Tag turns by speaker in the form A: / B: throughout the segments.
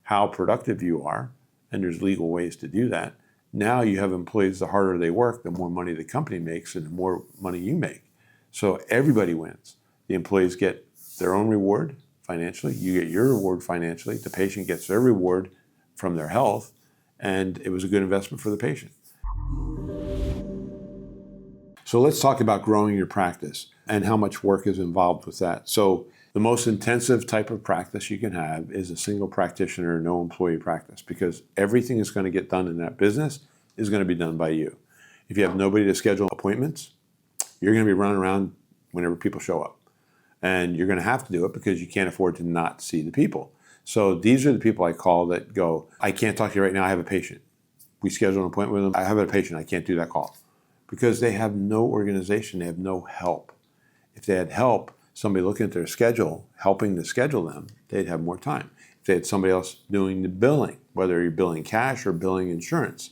A: how productive you are, and there's legal ways to do that. Now you have employees, the harder they work, the more money the company makes and the more money you make. So everybody wins. The employees get their own reward financially, you get your reward financially, the patient gets their reward from their health, and it was a good investment for the patient. So let's talk about growing your practice and how much work is involved with that. So the most intensive type of practice you can have is a single practitioner, no employee practice, because everything that's going to get done in that business is going to be done by you. If you have nobody to schedule appointments, you're going to be running around whenever people show up. And you're going to have to do it because you can't afford to not see the people. So these are the people I call that go, I can't talk to you right now, I have a patient. We schedule an appointment with them, I have a patient, I can't do that call. Because they have no organization, they have no help. If they had help, somebody looking at their schedule, helping to schedule them, they'd have more time. If they had somebody else doing the billing, whether you're billing cash or billing insurance,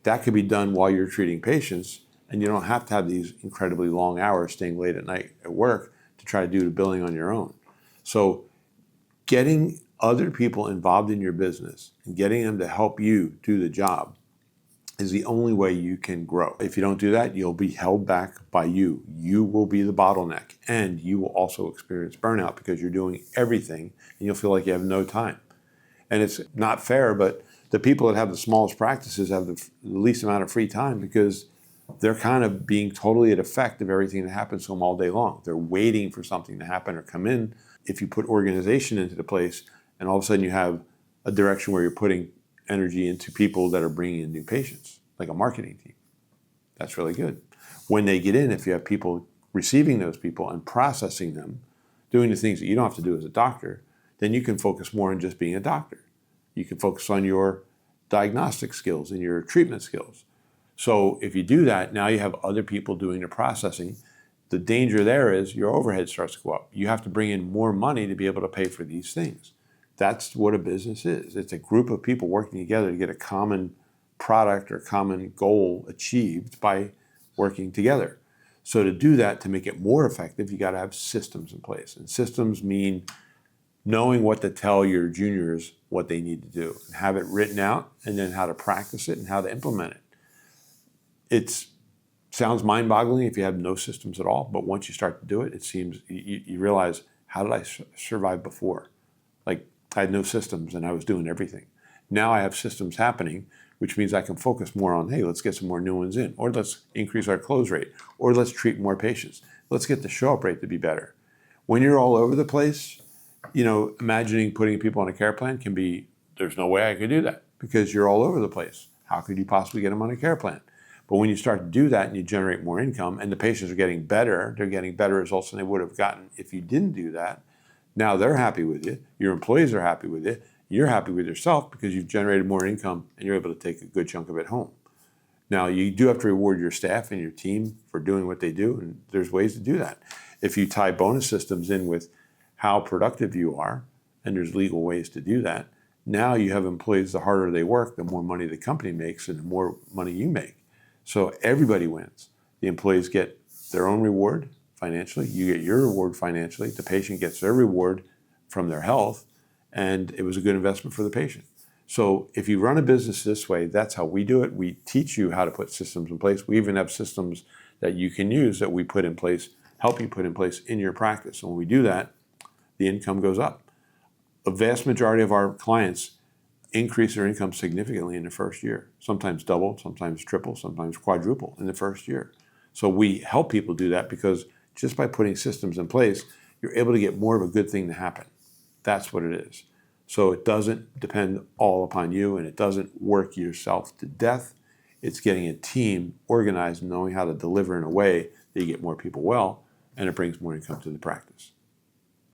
A: that could be done while you're treating patients, and you don't have to have these incredibly long hours staying late at night at work to try to do the billing on your own. So getting other people involved in your business and getting them to help you do the job is the only way you can grow. If you don't do that, you'll be held back by you. You will be the bottleneck, and you will also experience burnout because you're doing everything and you'll feel like you have no time. And it's not fair, but the people that have the smallest practices have the least amount of free time because they're kind of being totally at effect of everything that happens to them all day long. They're waiting for something to happen or come in. If you put organization into the place and all of a sudden you have a direction where you're putting energy into people that are bringing in new patients, like a marketing team, that's really good. When they get in, if you have people receiving those people and processing them, doing the things that you don't have to do as a doctor, then you can focus more on just being a doctor. You can focus on your diagnostic skills and your treatment skills. So if you do that, now you have other people doing the processing. The danger there is your overhead starts to go up. You have to bring in more money to be able to pay for these things. That's what a business is. It's a group of people working together to get a common product or common goal achieved by working together. So to do that, to make it more effective, you got to have systems in place. And systems mean knowing what to tell your juniors what they need to do, and have it written out, and then how to practice it and how to implement it. It sounds mind-boggling if you have no systems at all, but once you start to do it, it seems you realize, how did I survive before? Like, I had no systems and I was doing everything. Now I have systems happening, which means I can focus more on, hey, let's get some more new ones in, or let's increase our close rate, or let's treat more patients. Let's get the show-up rate to be better. When you're all over the place, imagining putting people on a care plan can be, there's no way I could do that because you're all over the place. How could you possibly get them on a care plan? But when you start to do that and you generate more income and the patients are getting better, they're getting better results than they would have gotten if you didn't do that. Now they're happy with you. Your employees are happy with you. You're happy with yourself because you've generated more income and you're able to take a good chunk of it home. Now you do have to reward your staff and your team for doing what they do, and there's ways to do that. If you tie bonus systems in with how productive you are, and there's legal ways to do that, now you have employees, the harder they work, the more money the company makes and the more money you make. So everybody wins. The employees get their own reward financially, you get your reward financially, the patient gets their reward from their health, and it was a good investment for the patient. So if you run a business this way, that's how we do it. We teach you how to put systems in place. We even have systems that you can use that we put in place, help you put in place in your practice. And when we do that, the income goes up. A vast majority of our clients increase their income significantly in the first year, sometimes double, sometimes triple, sometimes quadruple in the first year. So we help people do that because just by putting systems in place, you're able to get more of a good thing to happen. That's what it is. So it doesn't depend all upon you, and it doesn't work yourself to death. It's getting a team organized and knowing how to deliver in a way that you get more people well, and it brings more income to the practice.